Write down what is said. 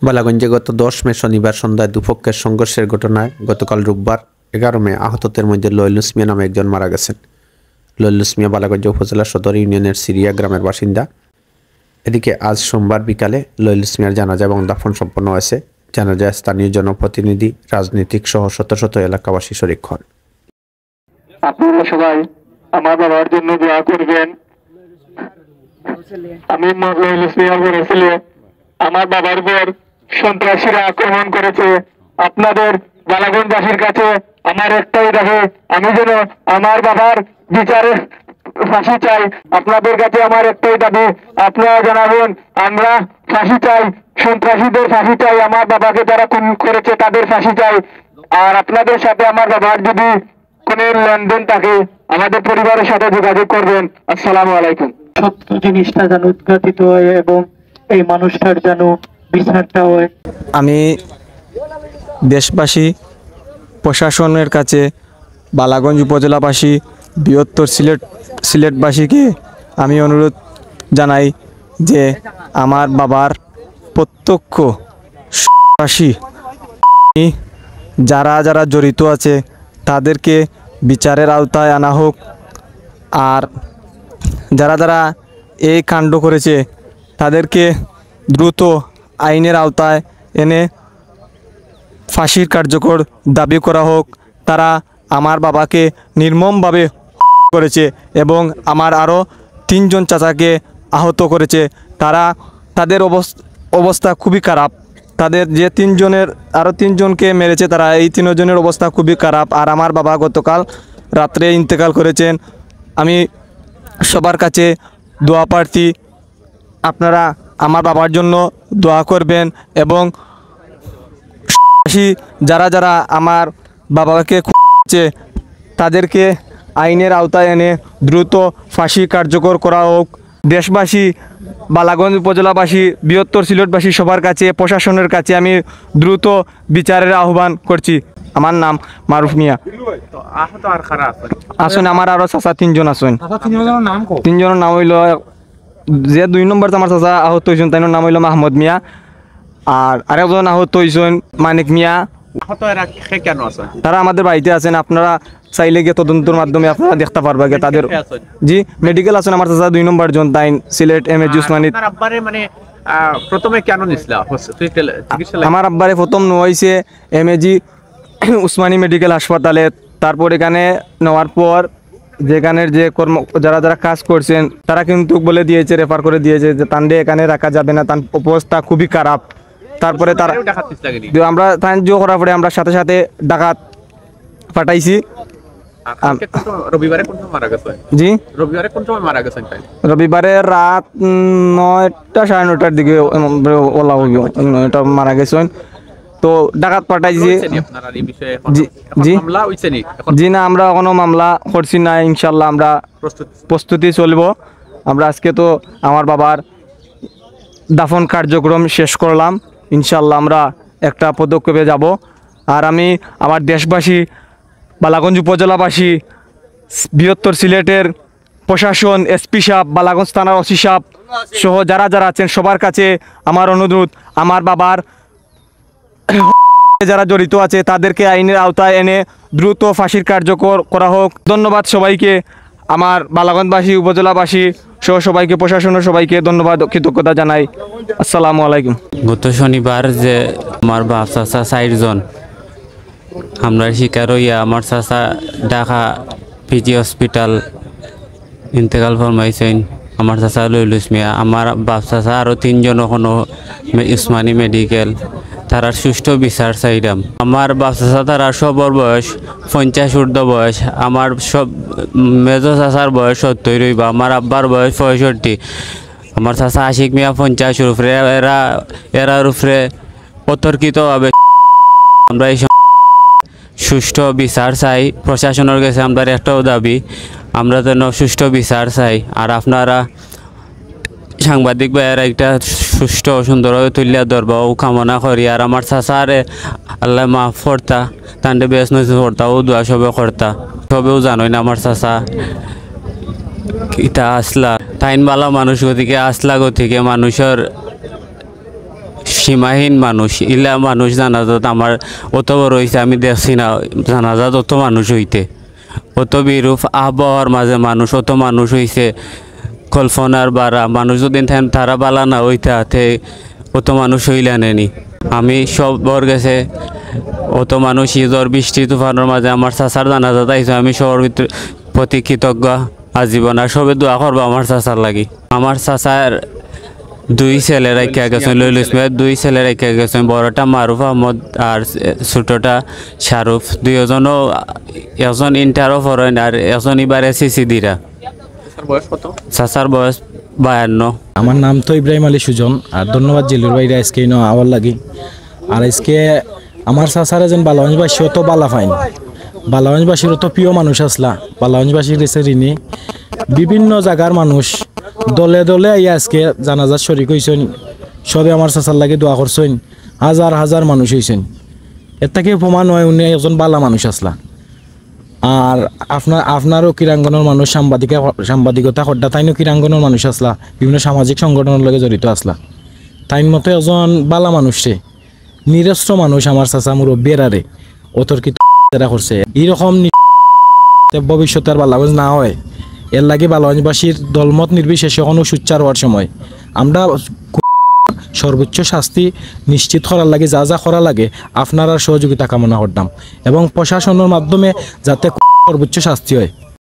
বালাগঞ্জে গত 10 মে শনিবার সন্ধ্যায় দুপক্ষের সংঘর্ষের ঘটনায় গতকাল রোববার 11 মে আহতদের মধ্যে লয়লুস মিয়া নামে একজন মারা গেছেন। লয়লুস মিয়া বালাগঞ্জ উপজেলা সদর ইউনিয়নের সিরিয়া গ্রামের বাসিন্দা। এদিকে আজ সোমবার বিকালে লয়লুস মিয়ার জানাজা এবং দাফন সম্পন্ন হয়েছে। জানাজায় স্থানীয় জনপ্রতিনিধি, রাজনীতিক সহ শত শত এলাকাবাসী শরীক হন। আপনারা সবাই আমার বাবার জন্য দোয়া করবেন। আমি লয়লুস মিয়া বলেছিলে আমার বাবার উপর সন্ত্রাসীরা আক্রমণ করেছে। আপনাদের বালাগঞ্জবাসীর কাছে আমার একটাই দাবি, আমি যেন আমার বাবার বিচারে ফাঁসি চাই। আপনাদের কাছে আমার একটাই দাবি, আপনারা জানাবেন আমরা ফাঁসি চাই, সন্ত্রাসীদের ফাঁসি চাই, আমার বাবাকে যারা খুন করেছে তাদের ফাঁসি চাই। আর আপনাদের সাথে আমার বাবার যদি কোন লেনদেন থাকে আমাদের পরিবারের সাথে যোগাযোগ করবেন। আসসালামু আলাইকুম। সত্য জিনিসটা যেন উদ্ঘাটিত হয় এবং এই মানুষটার যেন বিচারটা হয়। আমি দেশবাসী, প্রশাসনের কাছে, বালাগঞ্জ উপজেলাবাসী, বৃহত্তর সিলেটবাসীকে আমি অনুরোধ জানাই যে আমার বাবার প্রত্যক্ষ ফাঁসি যারা যারা জড়িত আছে তাদেরকে বিচারের আওতায় আনা হোক। আর যারা যারা এই কাণ্ড করেছে তাদেরকে দ্রুত আইনের আওতায় এনে ফাঁসির কার্যকর দাবি করা হোক। তারা আমার বাবাকে নির্মমভাবে করেছে এবং আমার আরও 3 জন চাচাকে আহত করেছে। তাদের অবস্থা খুবই খারাপ। তাদের যে 3 জনের আরও 3 জনকে মেরেছে তারা এই 3 জনের অবস্থা খুবই খারাপ। আর আমার বাবা গতকাল রাত্রে ইন্তেকাল করেছেন। আমি সবার কাছে দোয়া প্রার্থী, আপনারা আমার বাবার জন্য দোয়া করবেন এবং যারা যারা আমার বাবাকে খুঁজছে তাদেরকে আইনের আওতায় এনে দ্রুত ফাঁসি কার্যকর করা হোক। দেশবাসী, বালাগঞ্জ উপজেলাবাসী, বৃহত্তর সিলেটবাসী সবার কাছে, প্রশাসনের কাছে আমি দ্রুত বিচারের আহ্বান করছি। আমার নাম মারুফ মিয়া। আসুন আমার আরও চাচা 3 জন আসুন। 3 জনের নাম হইল, যে 2 নম্বর আমার চাচা আহত হয়েছেন তাই নাম হইল মাহমুদ মিয়া। আর আরেকজন আহত হয়েছেন মানিক মিয়া। তারা আমাদের বাড়িতে আছেন, আপনারা চাইলে গিয়ে তদন্তের মাধ্যমে আপনারা দেখতে পারবেন তাদের। জি, মেডিকেল আছেন আমার চাচা 2 নম্বর জন তাই সিলেট এমএজি উসমানী। প্রথমে কেন নিছিলা আমার আব্বারে প্রথম হয়েছে এমএজি উসমানী মেডিকেল হাসপাতালে। তারপর এখানে নেওয়ার পর যেখানের যে যারা যারা কাজ করছেন তারা কিন্তু বলে দিয়েছে, রেফার করে দিয়েছে যে তান্ডে এখানে রাখা যাবে না, তার অবস্থা খুবই খারাপ। তারপরে তারা আমরা জো করার পরে আমরা সাথে সাথে ডাকাত পাঠাইছি। জি, রবিবারে রাত 9টা 9:30টার দিকে ওলা মারা গেছেন। তো ডাকাত পাঠাইছি। জি না, আমরা কোনো মামলা করছি না, ইনশাল্লাহ আমরা প্রস্তুতি চলব। আমরা আজকে তো আমার বাবার দাফন কার্যক্রম শেষ করলাম, ইনশাল্লাহ আমরা একটা পদক্ষেপে যাব। আর আমি আমার দেশবাসী, বালাগঞ্জ উপজেলাবাসী, বৃহত্তর সিলেটের প্রশাসন, এসপি সাহেব, বালাগঞ্জ থানার ওসি সাহেব সহ যারা যারা আছেন সবার কাছে আমার অনুরোধ, আমার বাবার যারা জড়িত আছে তাদেরকে আইনের আওতায় এনে দ্রুত ফাঁসির কার্যকর করা হোক। ধন্যবাদ সবাইকে, আমার বালাগঞ্জবাসী, উপজেলাবাসী সহ সবাইকে, প্রশাসনের সবাইকে ধন্যবাদ, কৃতজ্ঞতা জানাই। আসসালামু আলাইকুম। গত শনিবার যে আমার বাপ চাচা 4 জন আমরা শিকার হইয়া আমার চাচা ঢাকা পিজি হসপিটাল ইন্তেকাল ফরমাইছেন। আমার চাচা লয়লুস মিয়া, আমার বাপ চাচা আরও 3 জন এখনো উসমানী মেডিকেল। তারার সুষ্ঠু বিচার চাইলাম। আমার বাপ চাচা তারা সবর বয়স 50 ঊর্ধ্ব বয়স। আমার সব মেজো চাচার বয়স 70 রইবা, আমার আব্বার বয়স 65। আমার চাচা আশিক মিয়া 50 উপরে। এরার উপরে অতর্কিতভাবে আমরা এই সুষ্ঠু বিচার চাই। প্রশাসনের কাছে আমরা একটাও দাবি, আমরা যেন সুষ্ঠু বিচার চাই। আর আপনারা সাংবাদিক ভাইয়েরা একটা সুষ্ঠু সুন্দরভাবে তুলিয়া ধরবা ও কামনা করি। আর আমার চাচারে আল্লাহ মাফ করতা, তান্ডে বেশ নয় করতা, ও দোয়া সবে করতা। সবেও জানোই না আমার চাচা ইটা আসলা তাইন বালা মানুষ গতিকে আসলা গতিকে মানুষের সীমাহীন মানুষ ইলা মানুষ জানাজাত আমার অত বড় হয়েছে আমি দেখছি না জানাজাত অত মানুষ হইতে অত বিরূপ আবহাওয়ার মাঝে মানুষ অত মানুষ হইছে কল্পনার বাড়া মানুষ যদি তারা বালা না হইতে হাতে অত মানুষ হইলে আনেনি আমি সব বর গেছে অত মানুষ জ্বর বৃষ্টি তুফানের মাঝে আমার চাচার জানাজাত আইছে আমি সবার ভিতরে প্রতি কৃতজ্ঞ আজীবন আর সবে দোয়া করবো আমার চাচার লাগি আমার চাচার 2 ছেলে রেখে গেছেন লইল ইসমাইল 2 ছেলে রেখে গেছেন বড়টা মারুফ আহমদ আর ছোটটা শারুফ দুইজনও একজন ইন্টারও পড়েন আর একজন এবার এসএসসি দিরা বয়স কত? চাচার বয়স 52। আমার নাম তো ইব্রাহিম আলী সুজন আর ধন্যবাদ জেলুর ভাইরা আজকে আওয়ার লাগি আর আজকে আমার চাচারা যেন বালাগঞ্জবাসী অত বালা ফাইন বালাগঞ্জবাসীর অত প্রিয় মানুষ আসলা বালাগঞ্জবাসীর কাছে ঋণী বিভিন্ন জায়গার মানুষ দলে দলে আইয়া আজকে জানাজাত শরিক হইছেন সবে আমার চাচার লাগে দোয়া করছেন হাজার হাজার মানুষ হইছেন এর থেকে প্রমাণ হয় উনি একজন বালা মানুষ আসলা আর আপনারও ক্রীড়াঙ্গনের মানুষ সাংবাদিকতা করডা তাইনও ক্রীড়াঙ্গনের মানুষ আসলা বিভিন্ন সামাজিক সংগঠনের লগে জড়িত আসলা তাইন মতো একজন বালা মানুষে নিরস্ত্র মানুষ আমার চাচা মুরব্বী এরারে অতর্কিত করছে এইরকম ভবিষ্যতে আর বালাগঞ্জ না হয় এর লাগে বালাগঞ্জবাসীর দলমত নির্বিশেষে কোনো সুচ্চার হওয়ার সময় আমরা সর্বোচ্চ শাস্তি নিশ্চিত করার লাগে যা যা করা লাগে আপনারা সহযোগিতা কামনা করতাম এবং প্রশাসনের মাধ্যমে যাতে সর্বোচ্চ শাস্তি হয়।